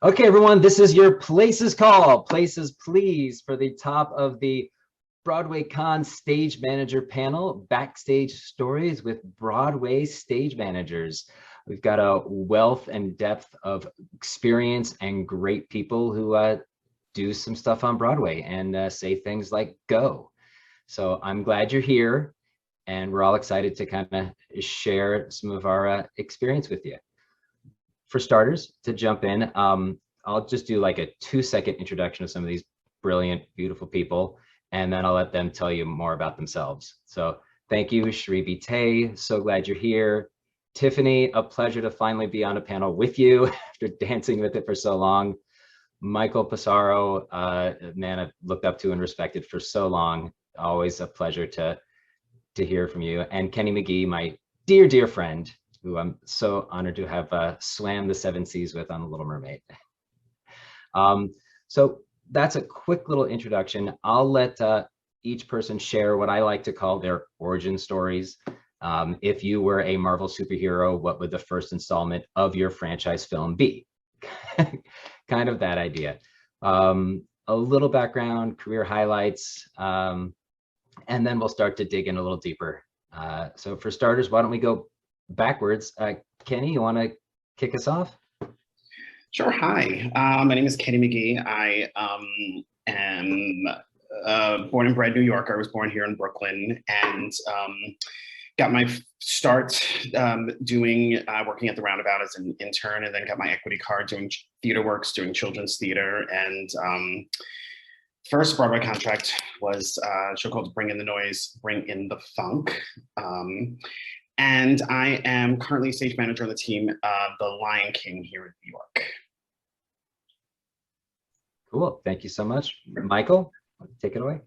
Okay, everyone, this is your Places Call, Places Please for the top of the BroadwayCon Stage Manager panel, Backstage Stories with Broadway Stage Managers. We've got a wealth and depth of experience and great people who do some stuff on Broadway and say things like go. So I'm glad you're here, and we're all excited to kind of share some of our experience with you. For starters, to jump in, I'll just do like a 2-second introduction of some of these brilliant, beautiful people, and then I'll let them tell you more about themselves. So thank you, Sheree. So glad you're here. Tiffany, a pleasure to finally be on a panel with you after dancing with it for so long. Michael Passaro, a man I've looked up to and respected for so long. Always a pleasure to hear from you. And Kenny McGee, my dear, dear friend, who I'm so honored to have swam the 7 seas with on The Little Mermaid. So that's a quick little introduction. I'll let each person share what I like to call their origin stories. If you were a Marvel superhero, what would the first installment of your franchise film be? Kind of that idea. A little background, career highlights, and then we'll start to dig in a little deeper. So for starters, why don't we go backwards? Kenny, you want to kick us off? Sure. Hi, my name is Kenny McGee. I am born and bred New Yorker. I was born here in Brooklyn and got my start working at the Roundabout as an intern, and then got my equity card doing theater works, doing children's theater. And first Broadway contract was a show called Bring in the Noise, Bring in the Funk. And I am currently stage manager on the team of The Lion King here in New York. Cool, thank you so much. Michael, take it away.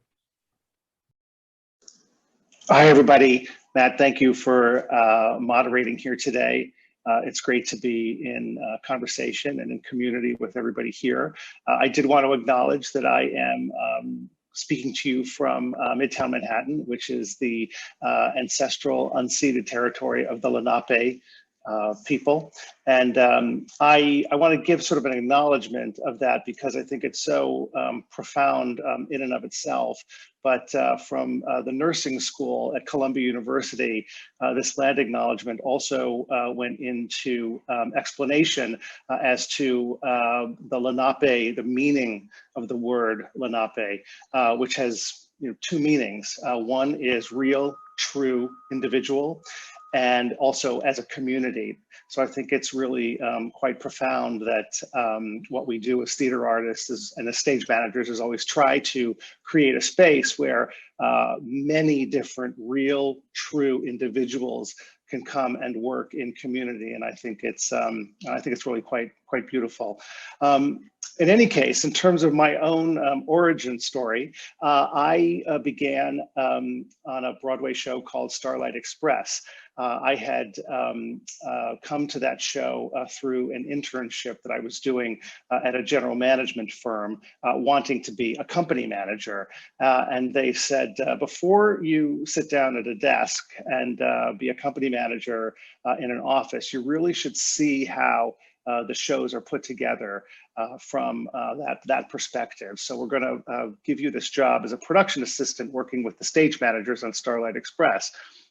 Hi, everybody. Matt, thank you for moderating here today. It's great to be in conversation and in community with everybody here. I did want to acknowledge that I am speaking to you from Midtown Manhattan, which is the ancestral unceded territory of the Lenape people. And I want to give sort of an acknowledgement of that because I think it's so profound in and of itself. But from the nursing school at Columbia University, this land acknowledgement also went into explanation as to the Lenape, the meaning of the word Lenape, which has 2 meanings. One is real, true individual, and also as a community. So I think it's really quite profound that what we do as theater artists and as stage managers is always try to create a space where many different real, true individuals can come and work in community, and I think it's really quite beautiful. In any case, in terms of my own origin story, I began on a Broadway show called Starlight Express. I had come to that show through an internship that I was doing at a general management firm, wanting to be a company manager. And they said, before you sit down at a desk and be a company manager in an office, you really should see how the shows are put together from that perspective. So we're going to give you this job as a production assistant working with the stage managers on Starlight Express.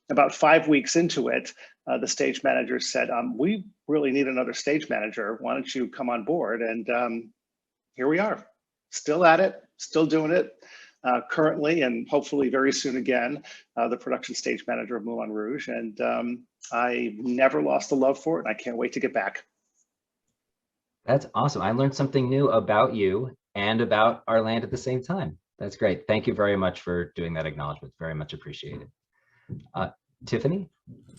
About 5 weeks into it, the stage manager said, we really need another stage manager. Why don't you come on board? And here we are, still at it, still doing it. Currently, and hopefully very soon again, the production stage manager of Moulin Rouge. And I never lost the love for it, and I can't wait to get back. That's awesome. I learned something new about you and about our land at the same time. That's great. Thank you very much for doing that acknowledgement. Very much appreciated. Tiffany,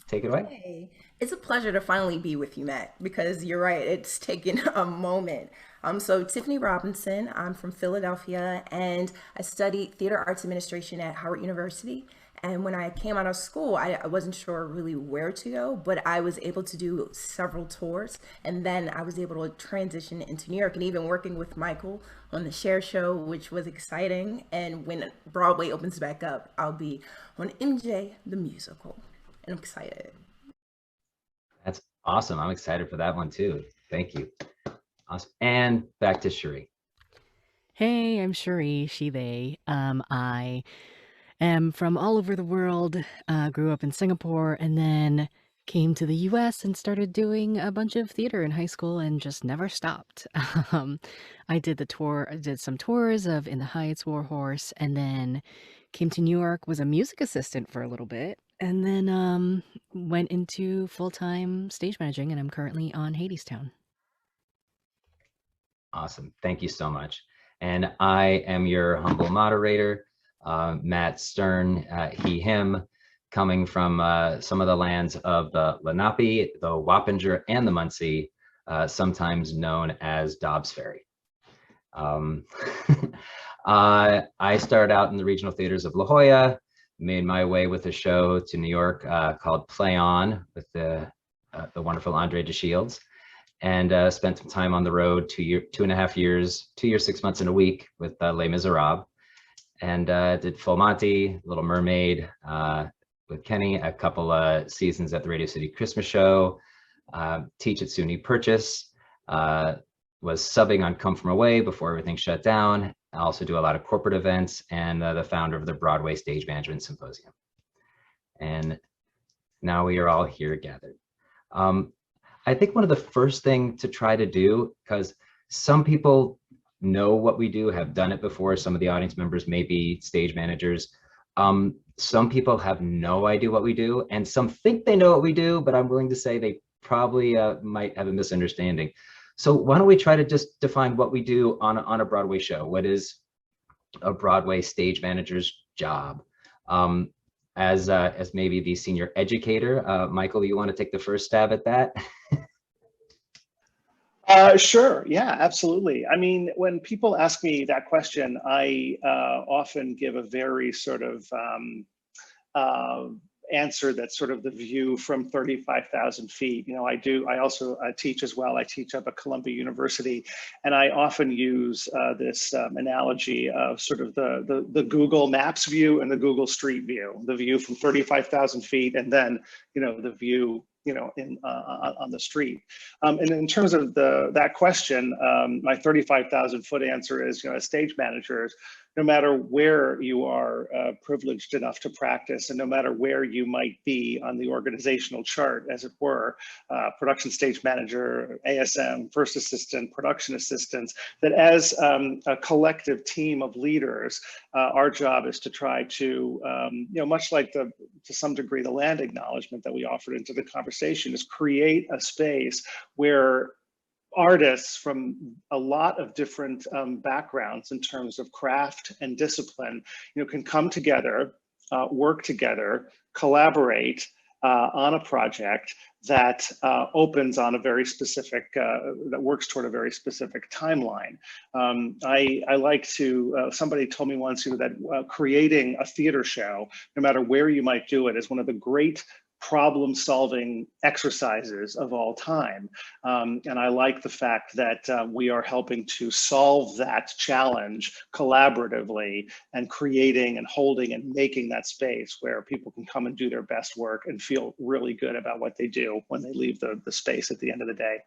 take it away. Hey, it's a pleasure to finally be with you, Matt, because you're right, it's taken a moment. So Tiffany Robinson, I'm from Philadelphia, and I studied theater arts administration at Howard University. And when I came out of school, I wasn't sure really where to go, but I was able to do several tours. And then I was able to transition into New York, and even working with Michael on the Share Show, which was exciting. And when Broadway opens back up, I'll be on MJ the Musical. And I'm excited. That's awesome. I'm excited for that one too. Thank you. Awesome. And back to Sheree. Hey, I'm Sheree Shive. I am from all over the world, grew up in Singapore, and then came to the US and started doing a bunch of theater in high school and just never stopped. Um, I did some tours of In the Heights, War Horse, and then came to New York, was a music assistant for a little bit, and then went into full-time stage managing, and I'm currently on Hadestown. Awesome. Thank you so much. And I am your humble moderator, Matt Stern, he, him, coming from some of the lands of the Lenape, the Wappinger, and the Munsee, sometimes known as Dobbs Ferry. I started out in the regional theaters of La Jolla, made my way with a show to New York called Play On with the wonderful Andre DeShields, and spent some time on the road, 2.5 years, 2 years, 6 months, and a week with Les Miserables, and did Full Monty, Little Mermaid with Kenny, a couple seasons at the Radio City Christmas Show, teach at SUNY Purchase, was subbing on Come From Away before everything shut down. I also do a lot of corporate events, and the founder of the Broadway Stage Management Symposium. And now we are all here gathered. I think one of the first things to try to do, because some people know what we do, have done it before. Some of the audience members may be stage managers. Some people have no idea what we do, and some think they know what we do, but I'm willing to say they probably might have a misunderstanding. So why don't we try to just define what we do on a Broadway show? What is a Broadway stage manager's job? As maybe the senior educator, Michael, you want to take the first stab at that? Sure. Yeah, absolutely. I mean, when people ask me that question, I often give a very sort of answer that's sort of the view from 35,000 feet. You know, I also teach as well. I teach up at Columbia University, and I often use this analogy of sort of the Google Maps view and the Google Street view, the view from 35,000 feet, and then, you know, the view, you know, on the street. And in terms of that question, my 35,000 foot answer is, you know, as stage managers, no matter where you are privileged enough to practice, and no matter where you might be on the organizational chart, as it were, production stage manager, ASM, first assistant, production assistants, that as a collective team of leaders, our job is to try to, you know, much like to some degree, the land acknowledgement that we offered into the conversation, is create a space where artists from a lot of different backgrounds in terms of craft and discipline, you know, can come together, work together, collaborate on a project that opens on a very specific, that works toward a very specific timeline. I like to, somebody told me once, you know, that creating a theater show, no matter where you might do it, is one of the great problem-solving exercises of all time. And I like the fact that we are helping to solve that challenge collaboratively, and creating and holding and making that space where people can come and do their best work and feel really good about what they do when they leave the space at the end of the day.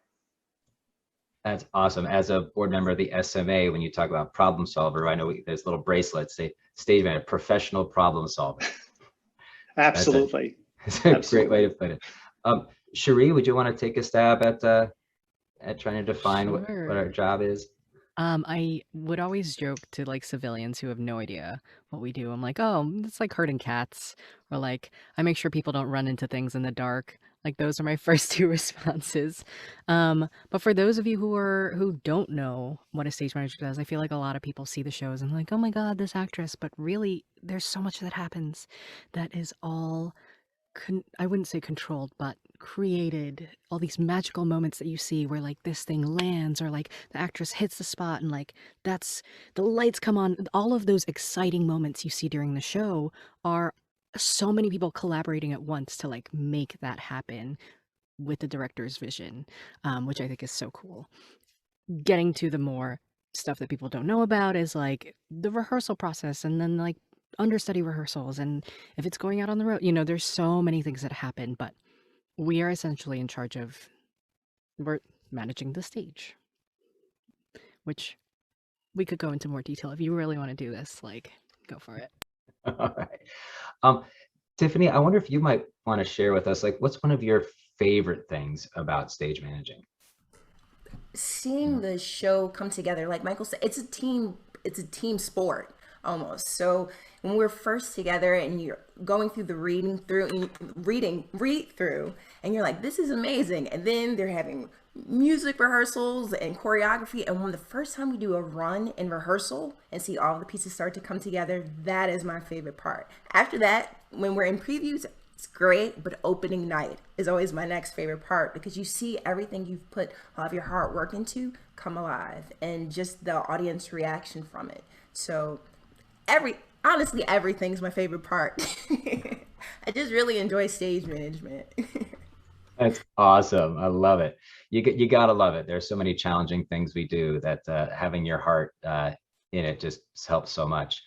That's awesome. As a board member of the SMA, when you talk about problem solver, I know there's little bracelets, say stage manager, professional problem solver. Absolutely. It's a great way to put it. Cherie, would you want to take a stab at trying to define what our job is? I would always joke to like civilians who have no idea what we do. I'm like, oh, it's like herding cats, or like I make sure people don't run into things in the dark. Like those are my first two responses. But for those of you who don't know what a stage manager does, I feel like a lot of people see the shows and like, oh my God, this actress. But really, there's so much that happens that is all I wouldn't say controlled, but created. All these magical moments that you see where like this thing lands, or like the actress hits the spot and like that's the lights come on. All of those exciting moments you see during the show are so many people collaborating at once to like make that happen with the director's vision, which I think is so cool. Getting to the more stuff that people don't know about is like the rehearsal process, and then like understudy rehearsals, and if it's going out on the road, you know, there's so many things that happen, but we are essentially in charge of managing the stage. which we could go into more detail if you really want to do this. Like, go for it. All right. Tiffany, I wonder if you might want to share with us, like, what's one of your favorite things about stage managing? Seeing the show come together, like Michael said, it's a team sport almost. So when we're first together and you're going through the read through, and you're like, this is amazing. And then they're having music rehearsals and choreography. And when the first time we do a run in rehearsal and see all the pieces start to come together, that is my favorite part. After that, when we're in previews, it's great, but opening night is always my next favorite part, because you see everything you've put all of your hard work into come alive, and just the audience reaction from it. So honestly, everything's my favorite part. I just really enjoy stage management. That's awesome. I love it. You gotta love it. There's so many challenging things we do that having your heart in it just helps so much.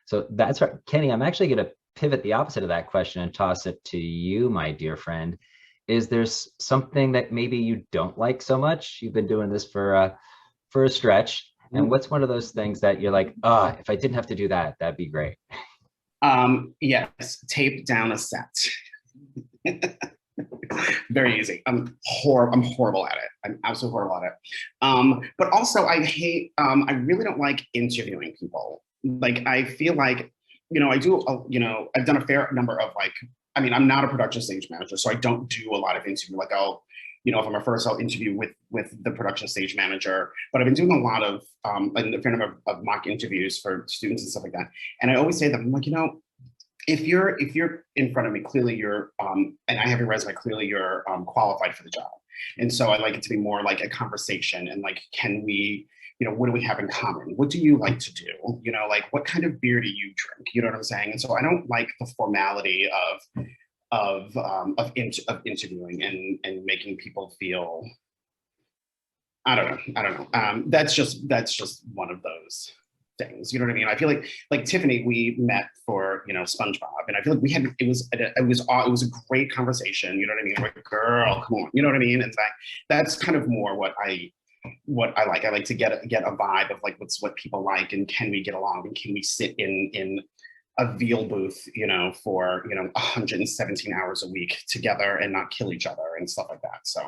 So that's right. Kenny, I'm actually going to pivot the opposite of that question and toss it to you, my dear friend. Is there something that maybe you don't like so much? You've been doing this for a stretch. And what's one of those things that you're like, oh, if I didn't have to do that, that'd be great? Yes, tape down a set. Very easy. I'm horrible at it. I'm absolutely horrible at it. But also I really don't like interviewing people. Like, I feel like, I've done a fair number of I'm not a production stage manager, so I don't do a lot of interview. Like, if I'm a first, I'll interview with the production stage manager. But I've been doing a lot of a fair number of mock interviews for students and stuff like that. And I always say that I'm like, if you're in front of me, clearly you're and I have your resume, clearly you're qualified for the job. And so I like it to be more like a conversation, and like, can we, what do we have in common? What do you like to do? Like, what kind of beer do you drink? You know what I'm saying? And so I don't like the formality of interviewing and making people feel, I don't know. That's just one of those things. You know what I mean? I feel like Tiffany, we met for SpongeBob, and I feel like it was a great conversation. You know what I mean? Like, girl, come on. You know what I mean? And that's kind of more what I like. I like to get a vibe of like what people like, and can we get along, and can we sit in a veal booth, for 117 hours a week together and not kill each other and stuff like that. So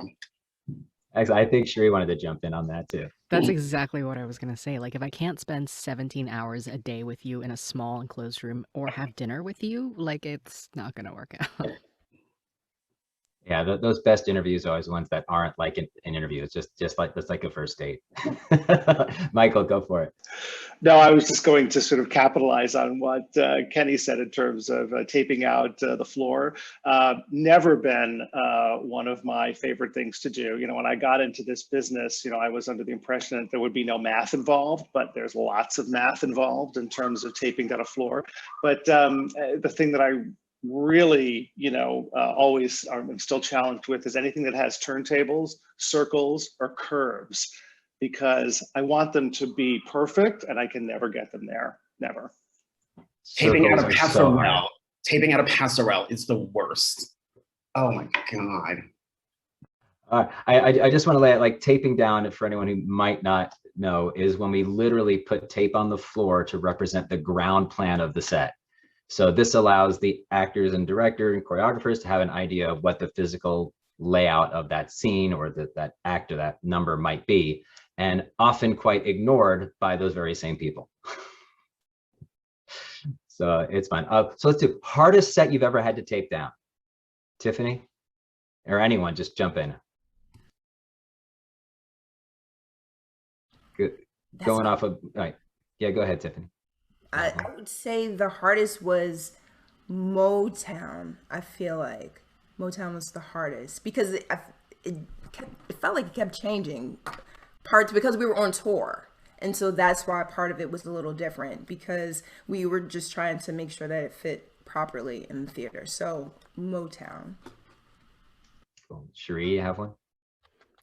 I think Sheree wanted to jump in on that too. That's exactly what I was going to say. Like, if I can't spend 17 hours a day with you in a small enclosed room or have dinner with you, like, it's not going to work out. Yeah, those best interviews are always the ones that aren't like an interview. It's just like a first date. Michael, go for it. No, I was just going to sort of capitalize on what Kenny said in terms of taping out the floor. Never been one of my favorite things to do. When I got into this business, I was under the impression that there would be no math involved, but there's lots of math involved in terms of taping down a floor. But the thing that I really, always am still challenged with is anything that has turntables, circles, or curves, because I want them to be perfect and I can never get them there. Never. Taping out of Passaro. Taping out of Passaro is the worst. Oh my God. I just want to lay it, like, taping down, for anyone who might not know, is when we literally put tape on the floor to represent the ground plan of the set. So this allows the actors and director and choreographers to have an idea of what the physical layout of that scene or that act or that number might be, and often quite ignored by those very same people. So it's fun. So let's do hardest set you've ever had to tape down. Tiffany, or anyone, just jump in. Good. Going off of, all right. Yeah, go ahead, Tiffany. I would say the hardest was Motown. I feel like Motown was the hardest because it felt like it kept changing parts because we were on tour. And so that's why part of it was a little different, because we were just trying to make sure that it fit properly in the theater. So Motown. Cool. Cherie, you have one?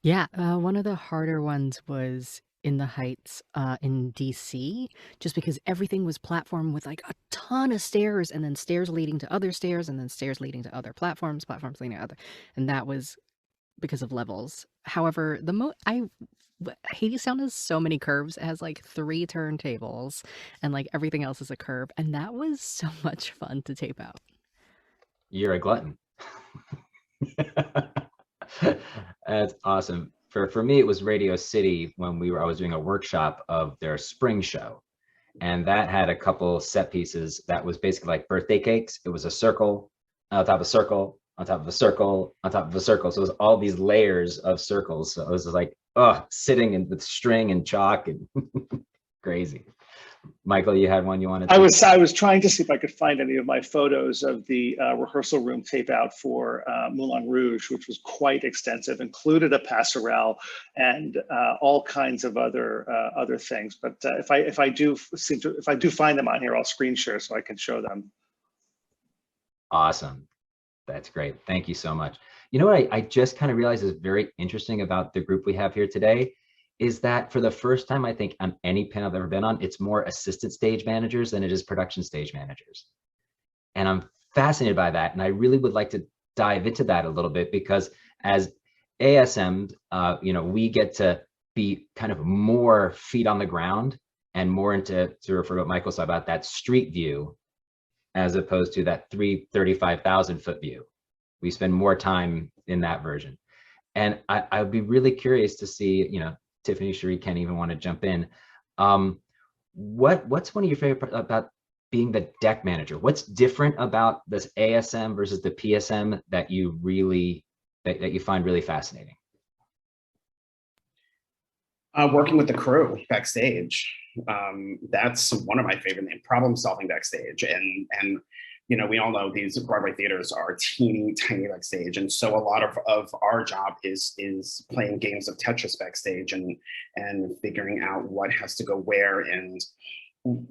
Yeah, one of the harder ones was in the Heights in DC, just because everything was platform with like a ton of stairs, and then stairs leading to other stairs, and then stairs leading to other platforms leading to other, and that was because of levels. However, I Hadestown has so many curves. It has like 3 turntables and like everything else is a curve. And that was so much fun to tape out. You're a glutton. That's awesome. For me, it was Radio City when I was doing a workshop of their spring show. And that had a couple set pieces that was basically like birthday cakes. It was a circle on top of a circle, on top of a circle, on top of a circle. So it was all these layers of circles. So it was like, oh, sitting in with string and chalk and crazy. Michael, you had one you wanted to? I was trying to see if I could find any of my photos of the rehearsal room tape out for Moulin Rouge, which was quite extensive, included a passerelle and all kinds of other things. But if I do find them on here, I'll screen share so I can show them. Awesome. That's great. Thank you so much. You know what I just kind of realized is very interesting about the group we have here today is that for the first time, I think on any panel I've ever been on, it's more assistant stage managers than it is production stage managers. And I'm fascinated by that. And I really would like to dive into that a little bit because as ASM, we get to be kind of more feet on the ground and more into, to refer to what Michael said about that street view, as opposed to that 35,000 foot view. We spend more time in that version. And I'd be really curious to see, Tiffany, Cherie, Ken even want to jump in. What's one of your favorite about being the deck manager? What's different about this ASM versus the PSM that you really that you find really fascinating? Working with the crew backstage. That's one of my favorite things. Problem solving backstage, and we all know these Broadway theaters are teeny tiny backstage, and so a lot of our job is playing games of Tetris backstage and figuring out what has to go where and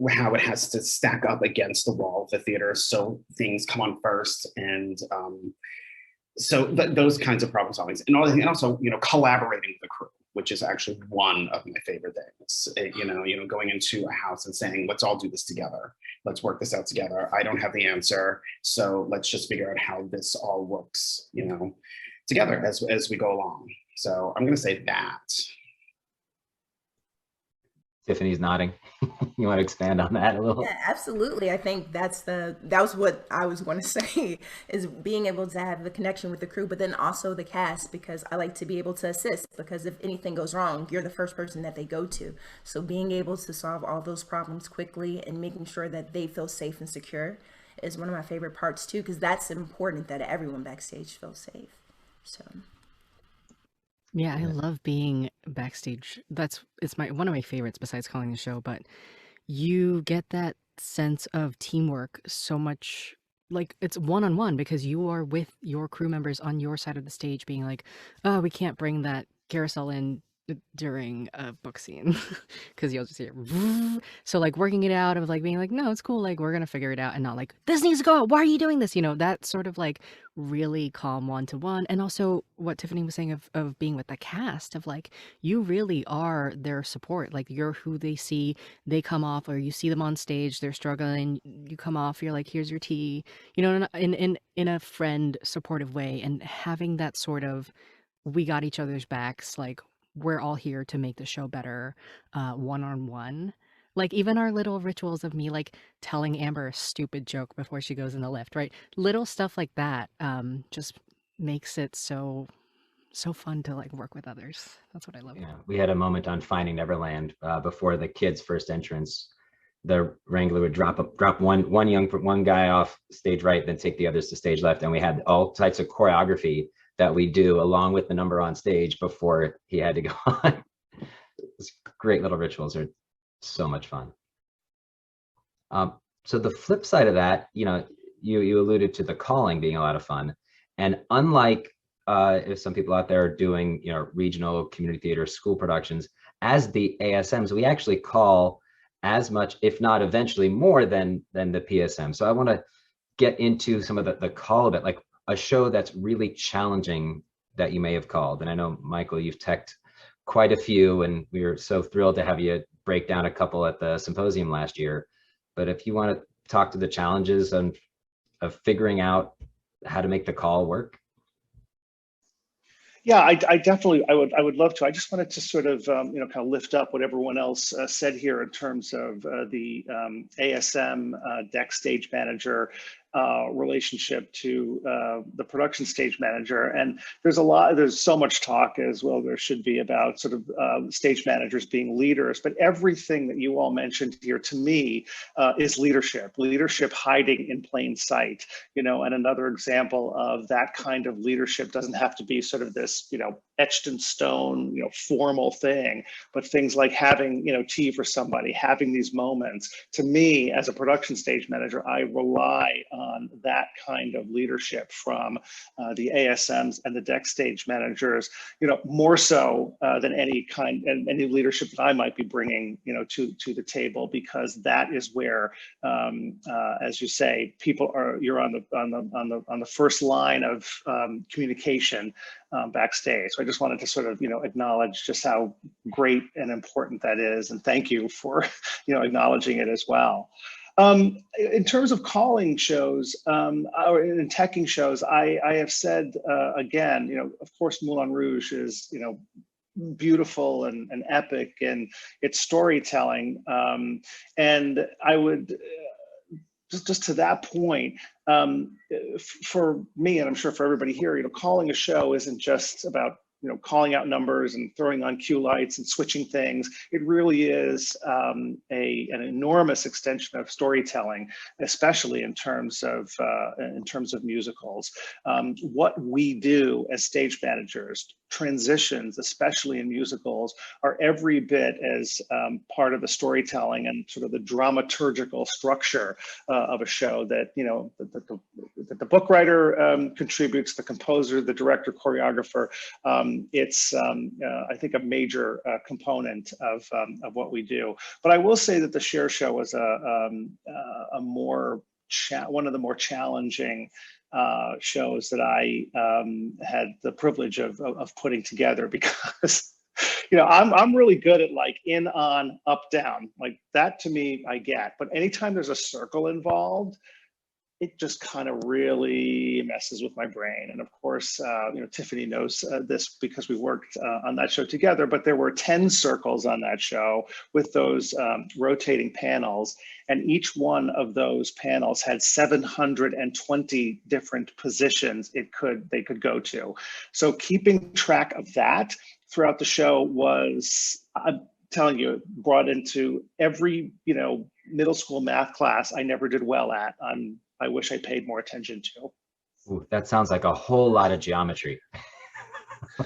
how it has to stack up against the wall of the theater so things come on first, and so those kinds of problem solving, and also collaborating with the crew, which is actually one of my favorite things. Going into a house and saying, let's all do this together. Let's work this out together. I don't have the answer, so let's just figure out how this all works, together as we go along. So I'm going to say that. Tiffany's nodding. You want to expand on that a little? Yeah, absolutely. I think that was what I was going to say, is being able to have the connection with the crew, but then also the cast, because I like to be able to assist, because if anything goes wrong, you're the first person that they go to. So being able to solve all those problems quickly and making sure that they feel safe and secure is one of my favorite parts too, because that's important, that everyone backstage feels safe. So Yeah, I love being backstage. It's one of my favorites besides calling the show, but you get that sense of teamwork so much, like it's one-on-one because you are with your crew members on your side of the stage being like, oh, we can't bring that carousel in during a book scene because you'll just hear so like working it out of like being like, no, it's cool, like we're gonna figure it out, and not like this needs to go out, why are you doing this, that sort of like really calm one-to-one. And also what Tiffany was saying of being with the cast, of like you really are their support, like you're who they see, they come off, or you see them on stage, they're struggling, you come off, you're like, here's your tea, in a friend supportive way, and having that sort of we got each other's backs, like we're all here to make the show better, one-on-one. Like even our little rituals of me like telling Amber a stupid joke before she goes in the lift, right? Little stuff like that just makes it so fun to like work with others. That's what I love. Yeah, we had a moment on Finding Neverland before the kids' first entrance. The wrangler would drop one guy off stage right, then take the others to stage left, and we had all types of choreography that we do along with the number on stage before he had to go on. It's great little rituals are so much fun. So the flip side of that, you alluded to the calling being a lot of fun, and unlike if some people out there are doing regional community theater school productions, as the ASMs, we actually call as much, if not eventually more than the PSM. So I want to get into some of the call of it, like a show that's really challenging that you may have called. And I know, Michael, you've teched quite a few, and we were so thrilled to have you break down a couple at the Symposium last year. But if you want to talk to the challenges of figuring out how to make the call work. Yeah, I definitely, I would love to. I just wanted to sort of, kind of lift up what everyone else said here in terms of the ASM deck stage manager relationship to the production stage manager. And there's so much talk, as well there should be, about sort of stage managers being leaders, but everything that you all mentioned here to me is leadership hiding in plain sight, and another example of that kind of leadership doesn't have to be sort of this, etched in stone, formal thing, but things like having, tea for somebody, having these moments. To me, as a production stage manager, I rely on that kind of leadership from the ASMs and the deck stage managers, more so than any leadership that I might be bringing, to the table, because that is where, as you say, you're on the first line of communication backstage. So I just wanted to sort of, acknowledge just how great and important that is, and thank you for, acknowledging it as well. In terms of calling shows or in teching shows, I have said again, of course, Moulin Rouge is, beautiful and epic in its storytelling, and I would just to that point, for me, and I'm sure for everybody here, calling a show isn't just about calling out numbers and throwing on cue lights and switching things. It really is an enormous extension of storytelling, especially in terms of musicals. What we do as stage managers, transitions, especially in musicals, are every bit as part of the storytelling and sort of the dramaturgical structure of a show that the book writer contributes, the composer, the director, choreographer. It's I think a major component of what we do. But I will say that the Cher show was one of the more challenging shows that I had the privilege of putting together, because I'm really good at like in, on, up, down, like that. To me, I get, but anytime there's a circle involved, it just kind of really messes with my brain. And of course, Tiffany knows this because we worked on that show together, but there were 10 circles on that show with those rotating panels. And each one of those panels had 720 different positions they could go to. So keeping track of that throughout the show was, I'm telling you, brought into every, middle school math class I never did well at. I wish I paid more attention to. Ooh, that sounds like a whole lot of geometry.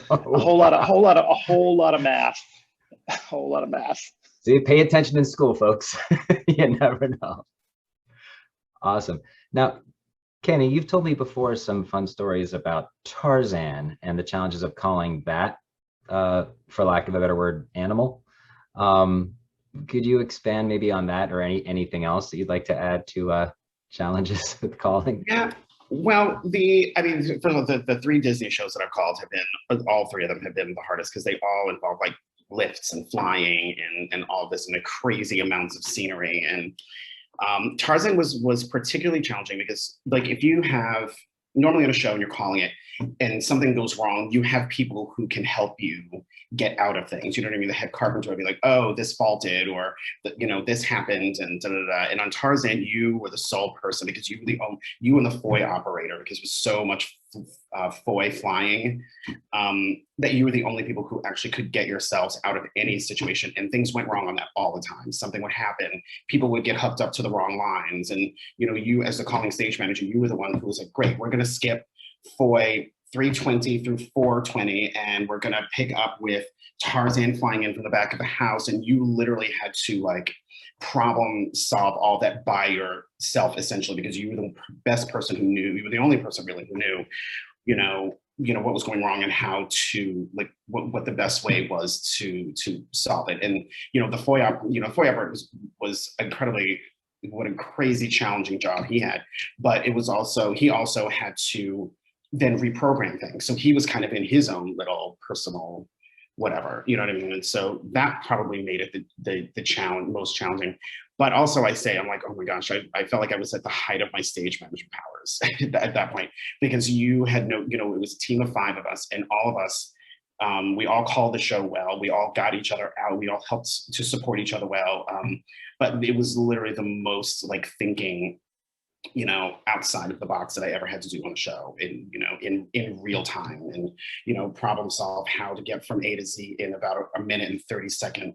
a whole lot of math. A whole lot of math. So you pay attention in school, folks. You never know. Awesome. Now, Kenny, you've told me before some fun stories about Tarzan and the challenges of calling that, for lack of a better word, animal. Could you expand maybe on that, or anything else that you'd like to add to challenges with calling? Yeah, well, the three Disney shows that I've called have been, all three of them have been the hardest, because they all involve like lifts and flying and all this, and the crazy amounts of scenery. And Tarzan was particularly challenging because, like, if you have normally on a show and you're calling it and something goes wrong, you have people who can help you get out of things. You know what I mean? The head carpenter would be like, oh, this faulted, or this happened, and da, da, da. And on Tarzan, you were the sole person, because you and the foy operator, because it was so much foy flying, that you were the only people who actually could get yourselves out of any situation. And things went wrong on that all the time. Something would happen. People would get hooked up to the wrong lines. And, you as the calling stage manager, you were the one who was like, great, we're going to skip foy 320 through 420, and we're gonna pick up with Tarzan flying in from the back of the house. And you literally had to like problem solve all that by yourself, essentially, because you were the best person who knew. You were the only person really who knew, what was going wrong and how to, like, what the best way was to solve it. And the foy operator was incredibly, what a crazy challenging job he had. But he also had to then reprogram things. So he was kind of in his own little personal whatever, you know what I mean? And so that probably made it the most challenging. But also I say, I'm like, oh my gosh, I felt like I was at the height of my stage management powers at that point, because you had no, you know, it was a team of 5 of us, and all of us, we all called the show well. We all got each other out. We all helped to support each other well. But it was literally the most like thinking, you know, outside of the box that I ever had to do on the show in, you know, in real time, and, you know, problem solve how to get from A to Z in about a minute and 30-second,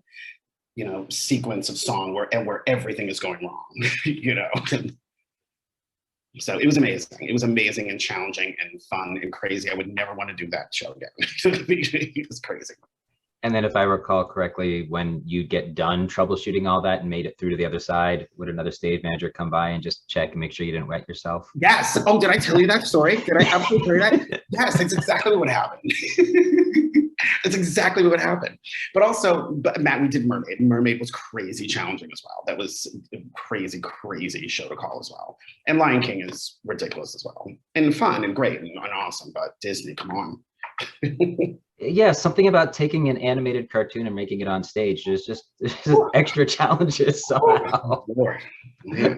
you know, sequence of song where everything is going wrong, you know. So it was amazing. It was amazing and challenging and fun and crazy. I would never want to do that show again. It was crazy. And then if I recall correctly, when you get done troubleshooting all that and made it through to the other side, would another stage manager come by and just check and make sure you didn't wet yourself? Yes. Oh, did I tell you that story? Did I absolutely tell you that? Yes, that's exactly what happened. That's exactly what happened. But also, Matt, we did Mermaid. Mermaid was crazy challenging as well. That was a crazy, crazy show to call as well. And Lion King is ridiculous as well. And fun and great and awesome, but Disney, come on. Yeah, something about taking an animated cartoon and making it on stage. There's just extra challenges somehow. Yeah.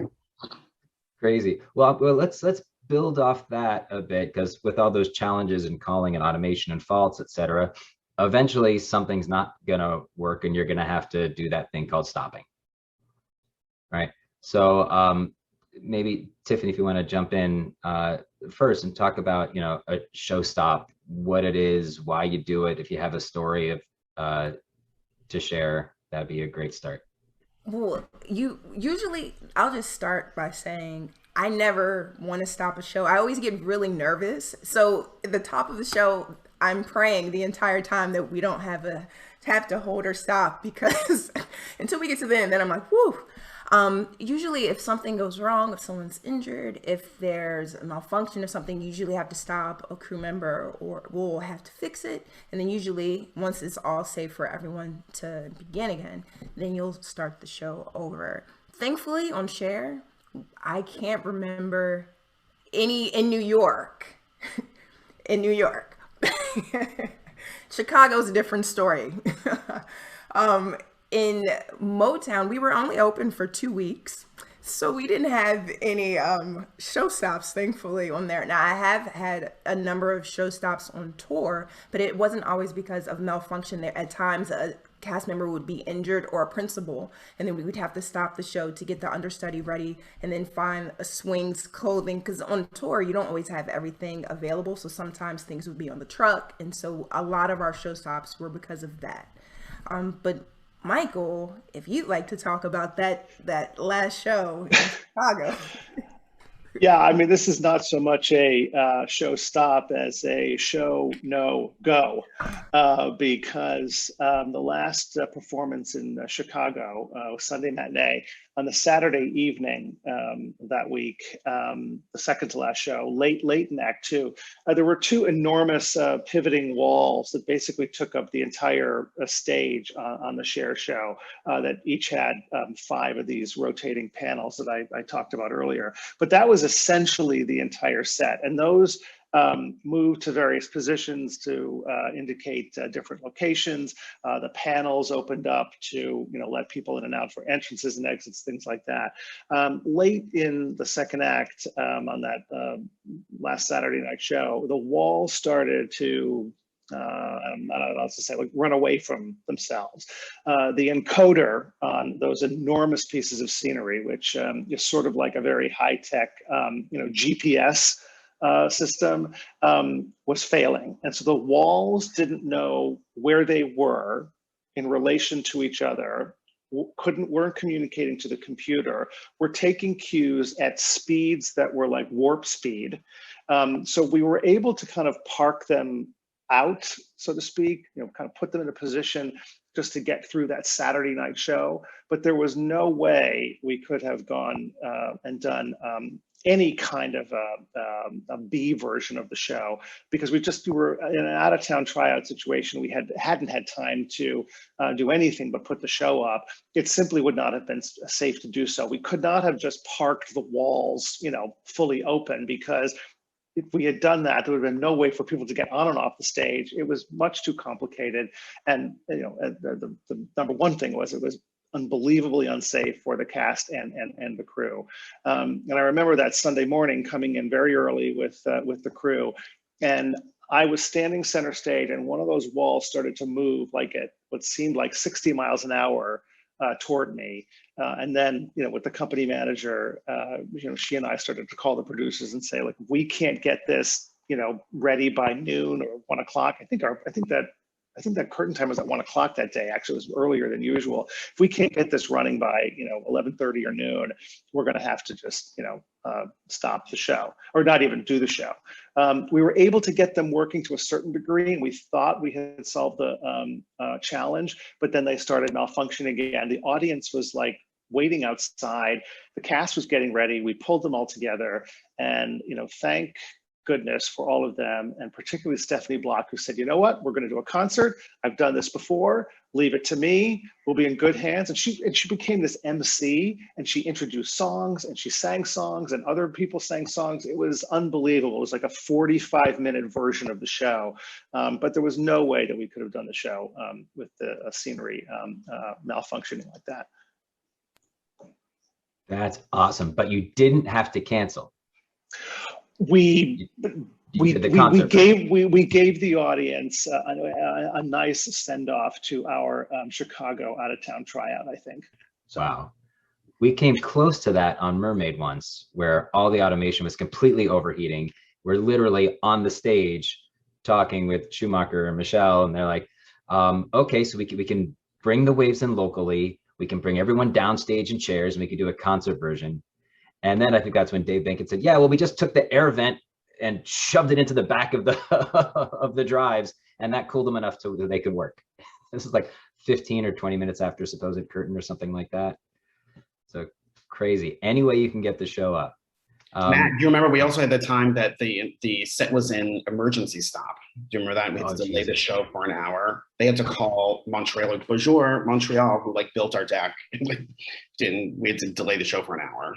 Crazy. Well, let's build off that a bit, because with all those challenges and calling and automation and faults, etc., eventually something's not gonna work, and you're gonna have to do that thing called stopping. Right. So maybe Tiffany, if you want to jump in first and talk about, you know, a show stop, what it is, why you do it. If you have a story of to share, that'd be a great start. Well, I'll just start by saying I never want to stop a show. I always get really nervous. So at the top of the show, I'm praying the entire time that we don't have to hold or stop, because until we get to the end, then I'm like, whew. Usually if something goes wrong, if someone's injured, if there's a malfunction or something, you usually have to stop a crew member, or we'll have to fix it. And then usually once it's all safe for everyone to begin again, then you'll start the show over. Thankfully on Cher, I can't remember any in New York. In New York. Chicago's a different story. In Motown, we were only open for 2 weeks, so we didn't have any show stops, thankfully, on there. Now, I have had a number of show stops on tour, but it wasn't always because of malfunction. There, at times, a cast member would be injured, or a principal, and then we would have to stop the show to get the understudy ready and then find a swing's clothing, because on tour, you don't always have everything available, so sometimes things would be on the truck, and so a lot of our show stops were because of that. But Michael, if you'd like to talk about that last show in Chicago. Yeah, I mean, this is not so much a show stop as a show no go, because the last performance in Chicago, Sunday matinee, on the Saturday evening that week, the second to last show, late in Act 2, there were 2 enormous pivoting walls that basically took up the entire stage on the Cher show, that each had 5 of these rotating panels that I talked about earlier. But that was essentially the entire set, and those moved to various positions to indicate different locations. The panels opened up to, you know, let people in and out for entrances and exits, things like that. Late in the second act, on that last Saturday night show, the walls started to I don't know what else to say, like run away from themselves. The encoder on those enormous pieces of scenery, which is sort of like a very high-tech, you know, GPS system, was failing. And so the walls didn't know where they were in relation to each other, weren't communicating to the computer, were taking cues at speeds that were like warp speed. So we were able to kind of park them out, so to speak, you know, kind of put them in a position just to get through that Saturday night show. But there was no way we could have gone and done any kind of a B version of the show, because we were in an out-of-town tryout situation. We hadn't had time to do anything but put the show up. It simply would not have been safe to do so. We could not have just parked the walls, you know, fully open, because if we had done that, there would have been no way for people to get on and off the stage. It was much too complicated. And, you know, the number one thing was it was unbelievably unsafe for the cast and the crew. And I remember that Sunday morning coming in very early with the crew, and I was standing center stage, and one of those walls started to move like at what seemed like 60 miles an hour toward me. And then, with the company manager, she and I started to call the producers and say, like, we can't get this, ready by noon or 1 o'clock. I think that curtain time was at 1 o'clock that day. Actually, it was earlier than usual. If we can't get this running by, 11:30 or noon, we're going to have to just, stop the show, or not even do the show. We were able to get them working to a certain degree, and we thought we had solved the challenge, but then they started malfunctioning again. The audience was like waiting outside. The cast was getting ready. We pulled them all together, and, thank goodness for all of them, and particularly Stephanie Block, who said, you know what, we're going to do a concert. I've done this before. Leave it to me. We'll be in good hands. And she became this MC, and she introduced songs, and she sang songs, and other people sang songs. It was unbelievable. It was like a 45-minute version of the show. But there was no way that we could have done the show with the scenery malfunctioning like that. That's awesome. But you didn't have to cancel. We gave the audience a nice send off to our Chicago out of town tryout, I think. So. Wow. We came close to that on Mermaid once, where all the automation was completely overheating. We're literally on the stage talking with Schumacher and Michelle, and they're like, okay, so we can bring the waves in locally. We can bring everyone downstage in chairs, and we can do a concert version. And then I think that's when Dave Benkin said, yeah, well, we just took the air vent and shoved it into the back of the of the drives, and that cooled them enough so that they could work. This is like 15 or 20 minutes after supposed curtain or something like that. So crazy. Any way you can get the show up. Matt, do you remember we also had the time that the set was in emergency stop? Do you remember that? We had to delay the show for an hour. They had to call Montreal, who like built our deck. We had to delay the show for an hour.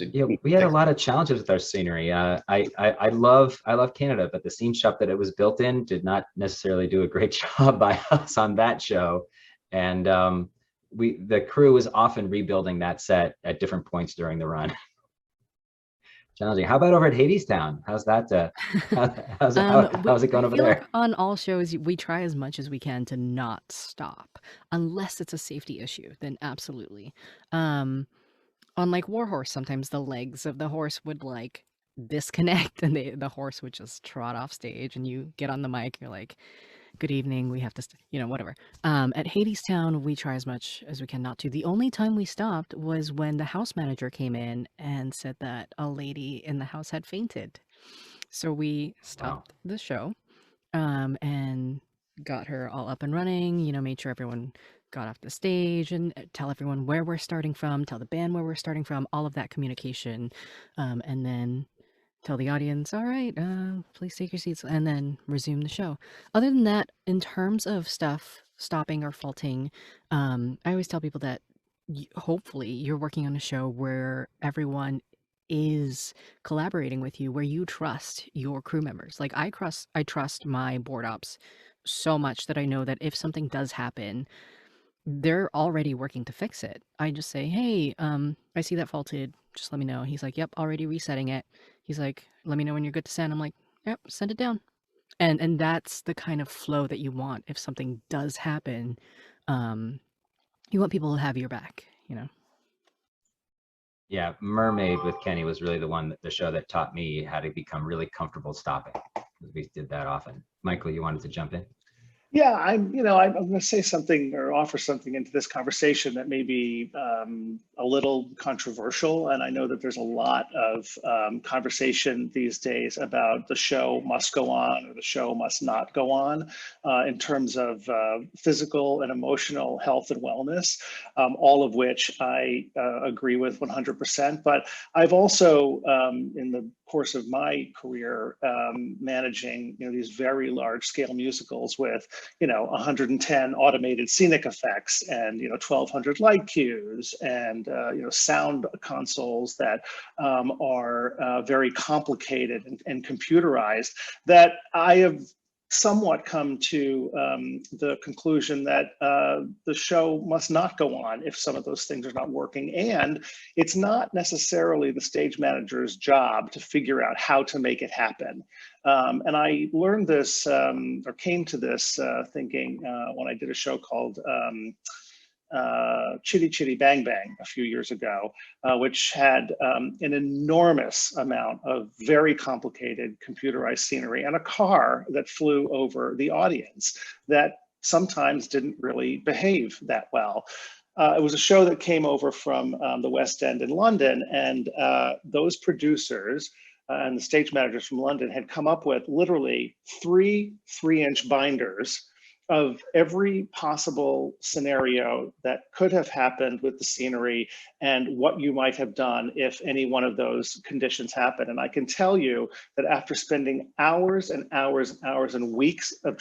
Yeah, we had a lot of challenges with our scenery. I love Canada, but the scene shop that it was built in did not necessarily do a great job by us on that show. And the crew was often rebuilding that set at different points during the run. Challenging. How about over at Hadestown? How's that? How's it going over there? Like on all shows, we try as much as we can to not stop, unless it's a safety issue. Then absolutely. On like Warhorse, sometimes the legs of the horse would like disconnect, and the horse would just trot off stage, and you get on the mic, you're like, good evening, we have to, whatever. At Hadestown, we try as much as we can not to. The only time we stopped was when the house manager came in and said that a lady in the house had fainted. So we stopped the show and got her all up and running, made sure everyone got off the stage, and tell everyone where we're starting from, tell the band where we're starting from, all of that communication, and then tell the audience, all right, please take your seats, and then resume the show. Other than that, in terms of stuff stopping or faulting, I always tell people that hopefully you're working on a show where everyone is collaborating with you, where you trust your crew members. Like I trust my board ops so much that I know that if something does happen, they're already working to fix it. I just say, hey, I see that faulted. Just let me know. He's like, yep, already resetting it. He's like, let me know when you're good to send. I'm like, yep, send it down. And that's the kind of flow that you want. If something does happen, you want people to have your back, Yeah, Mermaid with Kenny was really the show that taught me how to become really comfortable stopping. We did that often. Michael, you wanted to jump in? Yeah, I'm going to say something or offer something into this conversation that may be a little controversial. And I know that there's a lot of conversation these days about the show must go on or the show must not go on in terms of physical and emotional health and wellness, all of which I agree with 100%. But I've also, in the course of my career, managing these very large scale musicals with 110 automated scenic effects and 1,200 light cues and sound consoles that are very complicated and computerized, that I have somewhat come to the conclusion that the show must not go on if some of those things are not working. And it's not necessarily the stage manager's job to figure out how to make it happen. And I learned this, or came to this thinking when I did a show called Chitty Chitty Bang Bang a few years ago, which had an enormous amount of very complicated computerized scenery and a car that flew over the audience that sometimes didn't really behave that well. It was a show that came over from the West End in London, and those producers and the stage managers from London had come up with literally 3-inch binders of every possible scenario that could have happened with the scenery and what you might have done if any one of those conditions happened. And I can tell you that after spending hours and hours and hours and weeks of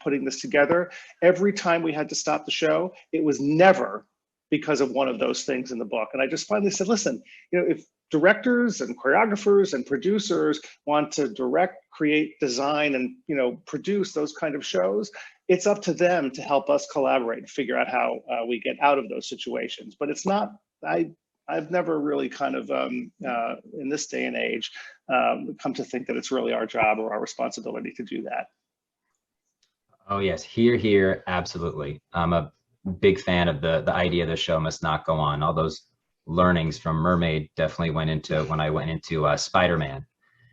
putting this together, every time we had to stop the show, it was never because of one of those things in the book. And I just finally said, listen, if directors and choreographers and producers want to direct, create, design, and produce those kind of shows, it's up to them to help us collaborate and figure out how we get out of those situations. But it's not, I've never really kind of, in this day and age, come to think that it's really our job or our responsibility to do that. Oh yes, here, absolutely. I'm a big fan of the idea the show must not go on. All those learnings from Mermaid definitely went into when I went into Spider-Man.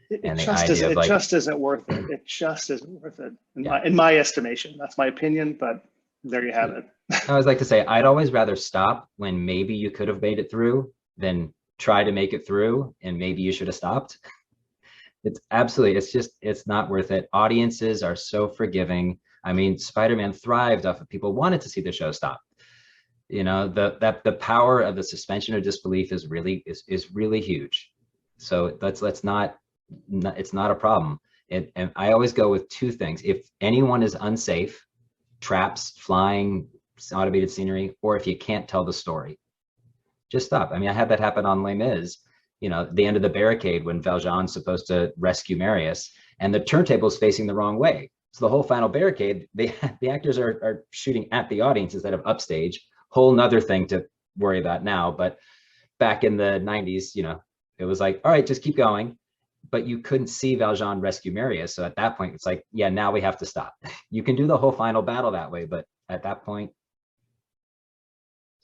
It just isn't worth it. It just isn't worth it in my estimation. That's my opinion, but there you have it. I always like to say I'd always rather stop when maybe you could have made it through than try to make it through and maybe you should have stopped. It's not worth it. Audiences are so forgiving. I mean, Spider-Man thrived off of people wanted to see the show stop. The power of the suspension of disbelief is really huge. So let's not. It's not a problem. And I always go with two things. If anyone is unsafe, traps, flying, automated scenery, or if you can't tell the story, just stop. I mean, I had that happen on Les Mis, the end of the barricade when Valjean's supposed to rescue Marius and the turntable's facing the wrong way. So the whole final barricade, the actors are shooting at the audience instead of upstage. Whole nother thing to worry about now. But back in the 90s, it was like, all right, just keep going. But you couldn't see Valjean rescue Marius. So at that point, it's like, yeah, now we have to stop. You can do the whole final battle that way, but at that point,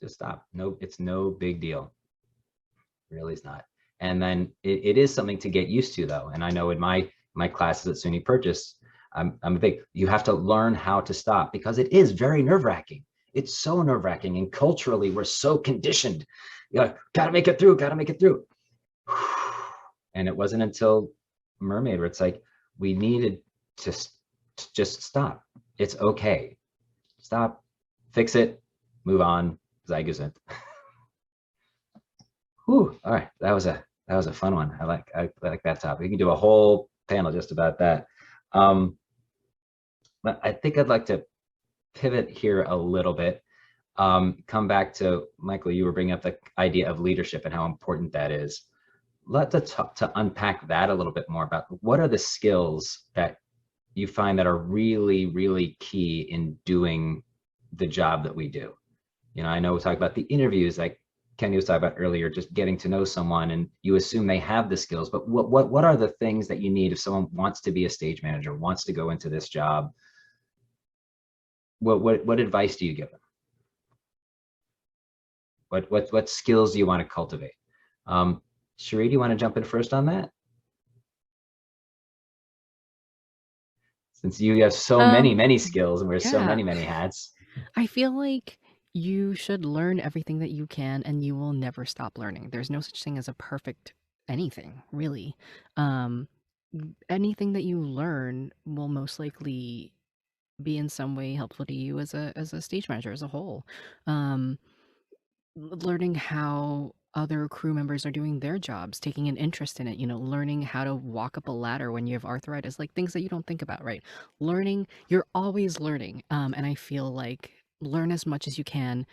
just stop. No, it's no big deal. Really is not. And then it is something to get used to though. And I know in my classes at SUNY Purchase, you have to learn how to stop because it is very nerve-wracking. It's so nerve-wracking, and culturally we're so conditioned. You're like, gotta make it through. And it wasn't until Mermaid where it's like, we needed to just stop. It's okay. Stop, fix it, move on, Zygusant. Whew, all right, that was a fun one. I like that topic. We can do a whole panel just about that. But I think I'd like to pivot here a little bit. Come back to Michael, you were bringing up the idea of leadership and how important that is. Let's to unpack that a little bit more about what are the skills that you find that are really, really key in doing the job that we do. I know we talked about the interviews like Kenny was talking about earlier, just getting to know someone and you assume they have the skills, but what are the things that you need if someone wants to be a stage manager, wants to go into this job? What advice do you give them? What skills do you want to cultivate? Cherie, do you want to jump in first on that? Since you have so many skills and wear so many hats. I feel like you should learn everything that you can and you will never stop learning. There's no such thing as a perfect anything, really. Anything that you learn will most likely be in some way helpful to you as a stage manager as a whole. Learning how other crew members are doing their jobs, taking an interest in it, learning how to walk up a ladder when you have arthritis, like things that you don't think about, right? You're always learning. And I feel like learn as much as you can.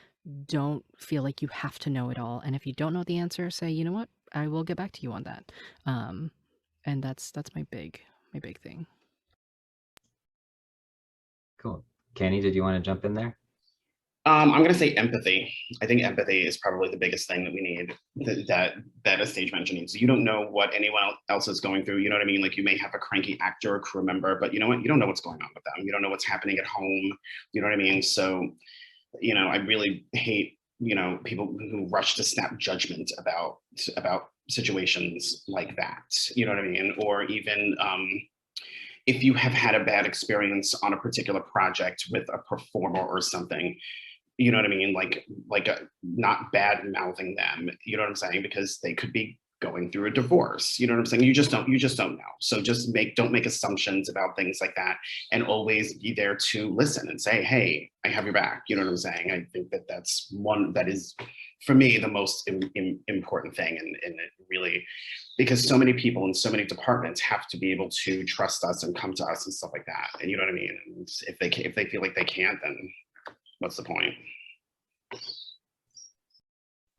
Don't feel like you have to know it all. And if you don't know the answer, say, you know what, I will get back to you on that. And that's my big thing. Cool. Kenny, did you want to jump in there? I'm going to say empathy. I think empathy is probably the biggest thing that we need, that a stage manager needs. You don't know what anyone else is going through. You know what I mean? Like, you may have a cranky actor or crew member, but you know what? You don't know what's going on with them. You don't know what's happening at home. You know what I mean? So, I really hate, people who rush to snap judgment about situations like that. You know what I mean? Or even if you have had a bad experience on a particular project with a performer or something, you know what I mean? Not bad mouthing them, you know what I'm saying? Because they could be going through a divorce, you know what I'm saying? You just don't know. So just don't make assumptions about things like that, and always be there to listen and say, hey, I have your back. You know what I'm saying? I think that's one that is, for me, the most important thing. And it really, because so many people in so many departments have to be able to trust us and come to us and stuff like that. And you know what I mean? And if they feel like they can't, then what's the point?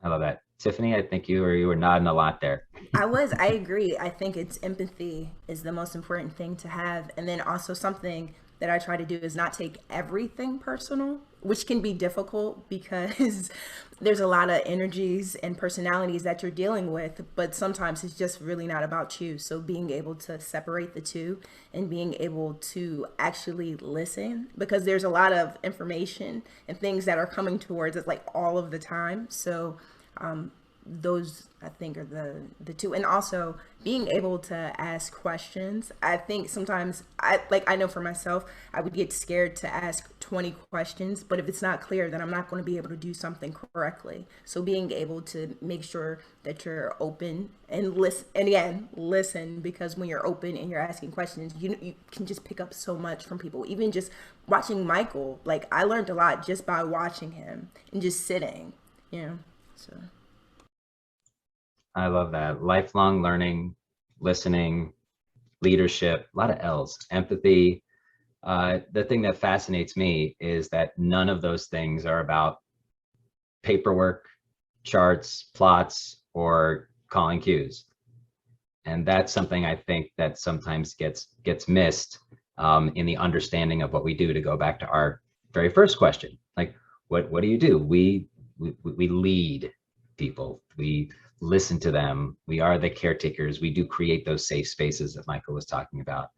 I love that. Tiffany, I think you were nodding a lot there. I agree. I think it's empathy is the most important thing to have. And then also something that I try to do is not take everything personal, which can be difficult because there's a lot of energies and personalities that you're dealing with, but sometimes it's just really not about you. So being able to separate the two and being able to actually listen, because there's a lot of information and things that are coming towards us like all of the time. So those I think are the two. And also being able to ask questions. I think sometimes I know for myself, I would get scared to ask 20 questions, but if it's not clear, then I'm not going to be able to do something correctly. So being able to make sure that you're open and listen, and again, listen, because when you're open and you're asking questions, you can just pick up so much from people. Even just watching Michael, like I learned a lot just by watching him and just sitting, so. I love that. Lifelong learning, listening, leadership, a lot of L's, empathy. The thing that fascinates me is that none of those things are about paperwork, charts, plots, or calling cues. And that's something I think that sometimes gets missed in the understanding of what we do. To go back to our very first question, like what do you do? We lead people. We listen to them. We are the caretakers. We do create those safe spaces that Michael was talking about,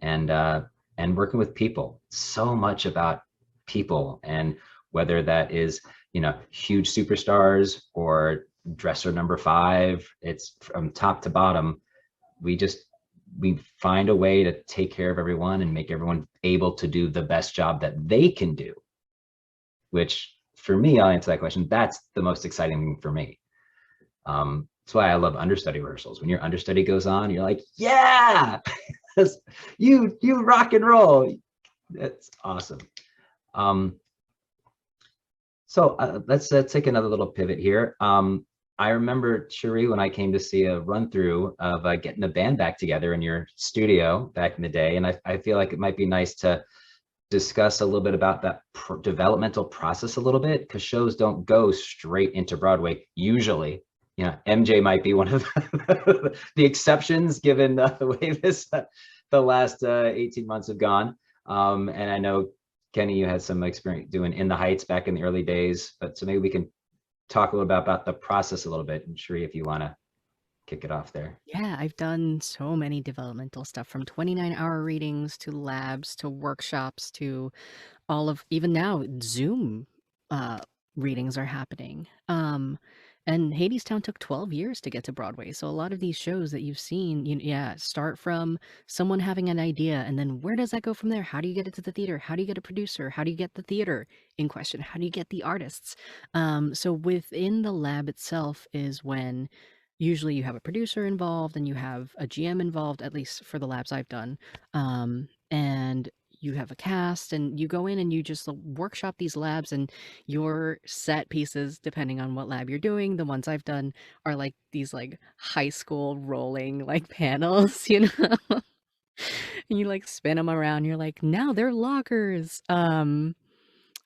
and working with people. So much about people, and whether that is huge superstars or dresser number 5, it's from top to bottom. We find a way to take care of everyone and make everyone able to do the best job that they can do. Which for me, I'll answer that question. That's the most exciting thing for me. That's why I love understudy rehearsals. When your understudy goes on, you're like, yeah, you rock and roll. That's awesome. So let's take another little pivot here. I remember, Cherie, when I came to see a run through of getting a band back together in your studio back in the day. And I feel like it might be nice to discuss a little bit about that developmental process a little bit, because shows don't go straight into Broadway usually. MJ might be one of the exceptions given the way the last 18 months have gone. And I know, Kenny, you had some experience doing In the Heights back in the early days, but so maybe we can talk a little bit about the process a little bit. And Sheree, if you want to kick it off there. Yeah, I've done so many developmental stuff, from 29-hour readings to labs to workshops to all of, even now, Zoom readings are happening. And Hadestown took 12 years to get to Broadway. So a lot of these shows that you've seen, start from someone having an idea, and then where does that go from there? How do you get it to the theater? How do you get a producer? How do you get the theater in question? How do you get the artists? So within the lab itself is when usually you have a producer involved and you have a GM involved, at least for the labs I've done. And you have a cast, and you go in and you just workshop these labs, and your set pieces, depending on what lab you're doing, the ones I've done are like these high school rolling panels, and you spin them around. You're like, now they're lockers.